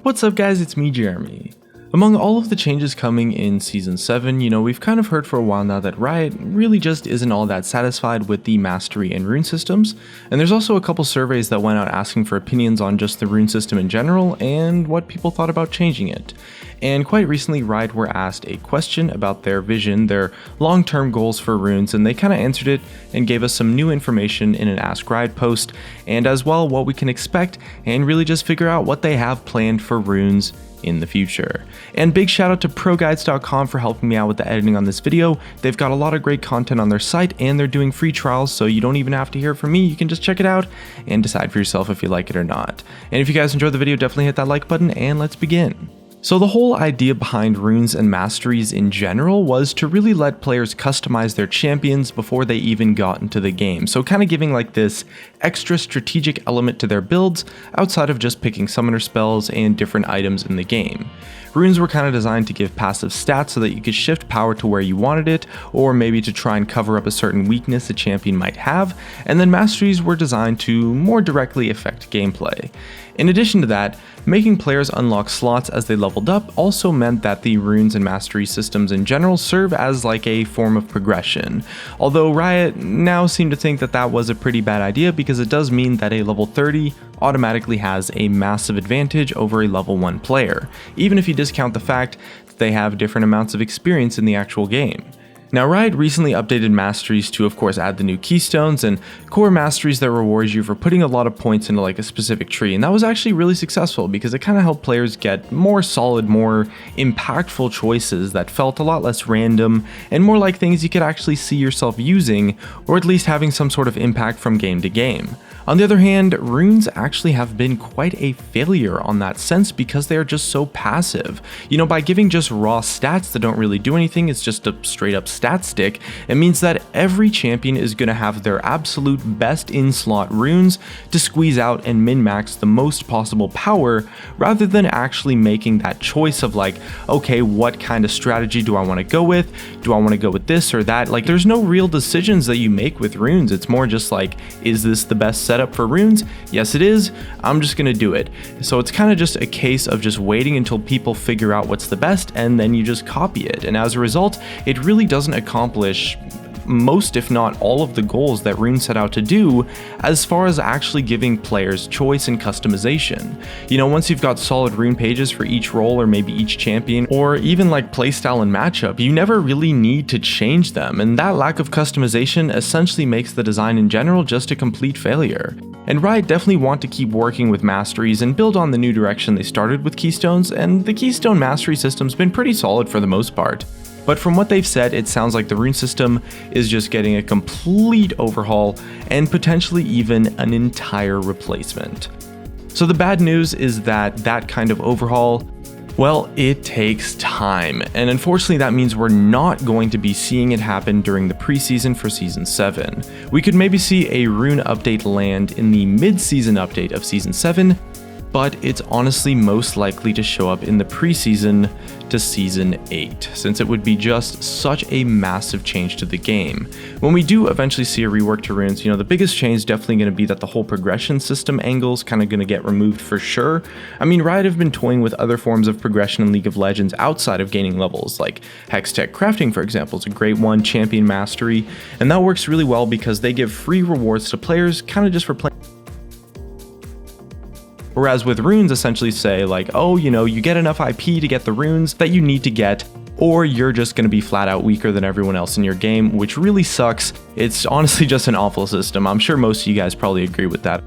What's up guys, it's me Jeremy. Among all of the changes coming in Season 7, we've kind of heard for a while now that Riot really just isn't all that satisfied with the Mastery and Rune systems, and there's also a couple surveys that went out asking for opinions on just the Rune system in general and what people thought about changing it. And quite recently, Riot were asked a question about their vision, their long-term goals for runes, and they kind of answered it and gave us some new information in an Ask Riot post, and as well what we can expect and really just figure out what they have planned for runes in the future. And big shout out to ProGuides.com for helping me out with the editing on this video. They've got a lot of great content on their site and they're doing free trials, so you don't even have to hear it from me. You can just check it out and decide for yourself if you like it or not. And if you guys enjoyed the video, definitely hit that like button and let's begin. So the whole idea behind runes and masteries in general was to really let players customize their champions before they even got into the game. So kind of giving like this extra strategic element to their builds outside of just picking summoner spells and different items in the game. Runes were kind of designed to give passive stats so that you could shift power to where you wanted it, or maybe to try and cover up a certain weakness a champion might have, and then masteries were designed to more directly affect gameplay. In addition to that, making players unlock slots as they leveled up also meant that the runes and mastery systems in general serve as like a form of progression. Although Riot now seem to think that that was a pretty bad idea because it does mean that a level 30 automatically has a massive advantage over a level 1 player, even if you discount the fact that they have different amounts of experience in the actual game. Now, Riot recently updated masteries to, of course, add the new keystones and core masteries that reward you for putting a lot of points into like a specific tree, and that was actually really successful because it kind of helped players get more solid, more impactful choices that felt a lot less random and more like things you could actually see yourself using, or at least having some sort of impact from game to game. On the other hand, runes actually have been quite a failure on that sense because they are just so passive. By giving just raw stats that don't really do anything, it's just a straight up stat stick, it means that every champion is going to have their absolute best in-slot runes to squeeze out and min-max the most possible power, rather than actually making that choice of like, okay, what kind of strategy do I want to go with? Do I want to go with this or that? Like, there's no real decisions that you make with runes. It's more just like, is this the best setup for runes? Yes it is, I'm just gonna do it. So it's kind of just a case of just waiting until people figure out what's the best and then you just copy it, and as a result it really doesn't accomplish most, if not all, of the goals that Rune set out to do as far as actually giving players choice and customization. Once you've got solid Rune pages for each role or maybe each champion, or even like playstyle and matchup, you never really need to change them, and that lack of customization essentially makes the design in general just a complete failure. And Riot definitely want to keep working with masteries and build on the new direction they started with keystones, and the keystone mastery system's been pretty solid for the most part. But from what they've said, it sounds like the rune system is just getting a complete overhaul and potentially even an entire replacement. So the bad news is that that kind of overhaul, well, it takes time, and unfortunately that means we're not going to be seeing it happen during the preseason for Season 7. We could maybe see a rune update land in the mid-season update of Season 7, but it's honestly most likely to show up in the preseason to Season 8, since it would be just such a massive change to the game. When we do eventually see a rework to runes, the biggest change is definitely going to be that the whole progression system angle is kind of going to get removed for sure. Riot have been toying with other forms of progression in League of Legends outside of gaining levels, like Hextech Crafting, for example, is a great one, Champion Mastery, and that works really well because they give free rewards to players kind of just for playing. Whereas with runes essentially say like, oh, you get enough IP to get the runes that you need to get, or you're just going to be flat out weaker than everyone else in your game, which really sucks. It's honestly just an awful system. I'm sure most of you guys probably agree with that.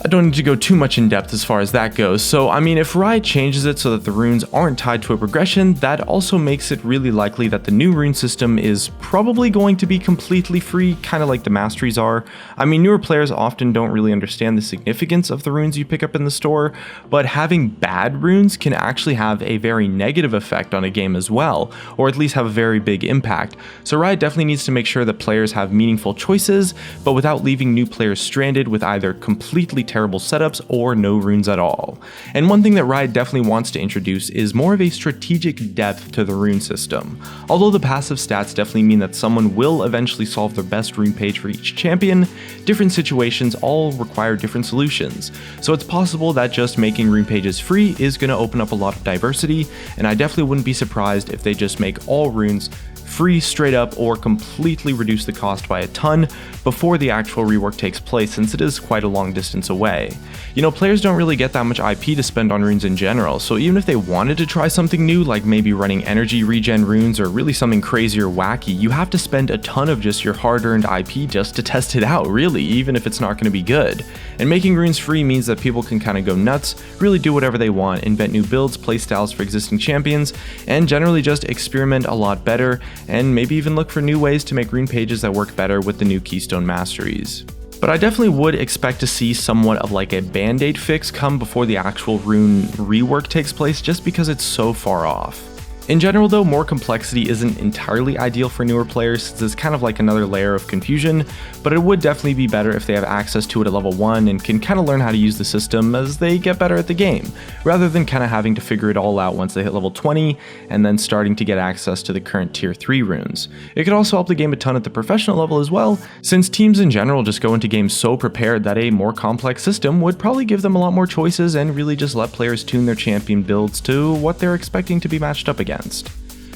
I don't need to go too much in depth as far as that goes, so if Riot changes it so that the runes aren't tied to a progression, that also makes it really likely that the new rune system is probably going to be completely free, kind of like the masteries are. Newer players often don't really understand the significance of the runes you pick up in the store, but having bad runes can actually have a very negative effect on a game as well, or at least have a very big impact. So Riot definitely needs to make sure that players have meaningful choices, but without leaving new players stranded with either completely terrible setups or no runes at all. And one thing that Riot definitely wants to introduce is more of a strategic depth to the rune system. Although the passive stats definitely mean that someone will eventually solve their best rune page for each champion, different situations all require different solutions. So it's possible that just making rune pages free is going to open up a lot of diversity, and I definitely wouldn't be surprised if they just make all runes free straight up or completely reduce the cost by a ton before the actual rework takes place, since it is quite a long distance away. You know, players don't really get that much IP to spend on runes in general, so even if they wanted to try something new, like maybe running energy regen runes or really something crazy or wacky, you have to spend a ton of just your hard-earned IP just to test it out, really, even if it's not going to be good. And making runes free means that people can kind of go nuts, really do whatever they want, invent new builds, playstyles for existing champions, and generally just experiment a lot better, and maybe even look for new ways to make rune pages that work better with the new Keystone Masteries. But I definitely would expect to see somewhat of like a band-aid fix come before the actual rune rework takes place, just because it's so far off. In general though, more complexity isn't entirely ideal for newer players, since it's kind of like another layer of confusion, but it would definitely be better if they have access to it at level 1 and can kind of learn how to use the system as they get better at the game, rather than kind of having to figure it all out once they hit level 20 and then starting to get access to the current tier 3 runes. It could also help the game a ton at the professional level as well, since teams in general just go into games so prepared that a more complex system would probably give them a lot more choices and really just let players tune their champion builds to what they're expecting to be matched up against.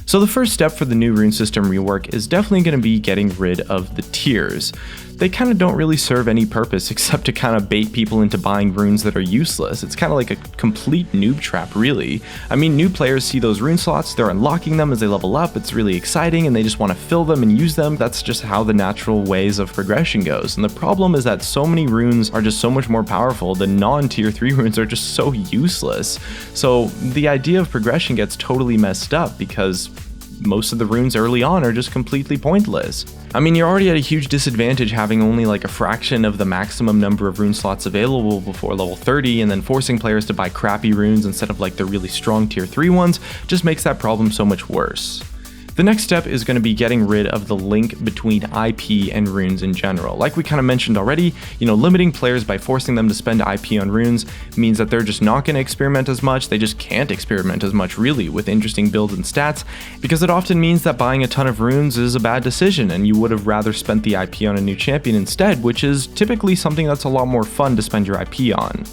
So the first step for the new rune system rework is definitely going to be getting rid of the tiers. They kind of don't really serve any purpose except to kind of bait people into buying runes that are useless. It's kind of like a complete noob trap, really. I mean, new players see those rune slots, they're unlocking them as they level up, it's really exciting, and they just want to fill them and use them. That's just how the natural ways of progression goes. And the problem is that so many runes are just so much more powerful. The non-tier 3 runes are just so useless. So the idea of progression gets totally messed up because most of the runes early on are just completely pointless. I mean, you're already at a huge disadvantage having only like a fraction of the maximum number of rune slots available before level 30, and then forcing players to buy crappy runes instead of like the really strong tier 3 ones just makes that problem so much worse. The next step is going to be getting rid of the link between IP and runes in general. Like we kind of mentioned already, you know, limiting players by forcing them to spend IP on runes means that they're just not going to experiment as much. They just can't experiment as much, really, with interesting builds and stats, because it often means that buying a ton of runes is a bad decision and you would have rather spent the IP on a new champion instead, which is typically something that's a lot more fun to spend your IP on.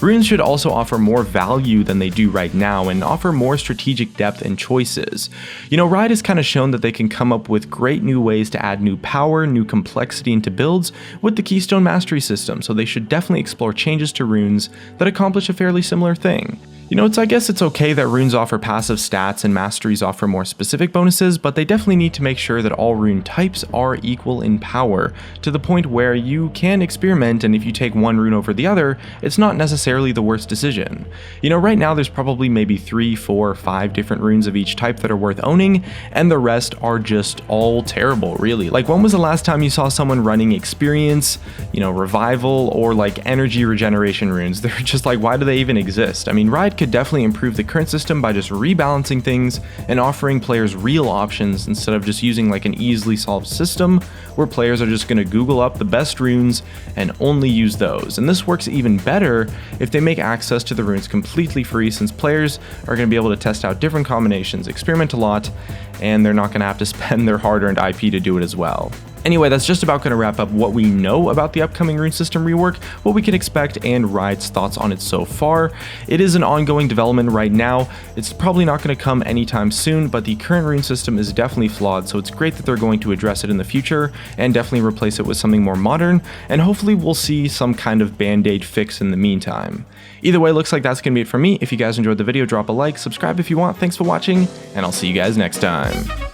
Runes should also offer more value than they do right now and offer more strategic depth and choices. You know, Riot has kind of shown that they can come up with great new ways to add new power, new complexity into builds with the Keystone Mastery system, so they should definitely explore changes to runes that accomplish a fairly similar thing. You know, I guess it's okay that runes offer passive stats and masteries offer more specific bonuses, but they definitely need to make sure that all rune types are equal in power, to the point where you can experiment, and if you take one rune over the other, it's not necessarily the worst decision. You know, right now there's probably maybe 3, 4, 5 different runes of each type that are worth owning, and the rest are just all terrible, really. Like, when was the last time you saw someone running experience, you know, revival, or like energy regeneration runes? They're just like, why do they even exist? I mean, Riot could definitely improve the current system by just rebalancing things and offering players real options instead of just using like an easily solved system where players are just going to Google up the best runes and only use those. And this works even better if they make access to the runes completely free, since players are going to be able to test out different combinations, experiment a lot, and they're not going to have to spend their hard-earned IP to do it as well. Anyway, that's just about going to wrap up what we know about the upcoming rune system rework, what we can expect, and Riot's thoughts on it so far. It is an ongoing development right now. It's probably not going to come anytime soon, but the current rune system is definitely flawed, so it's great that they're going to address it in the future and definitely replace it with something more modern, and hopefully we'll see some kind of band-aid fix in the meantime. Either way, looks like that's going to be it for me. If you guys enjoyed the video, drop a like, subscribe if you want. Thanks for watching, and I'll see you guys next time.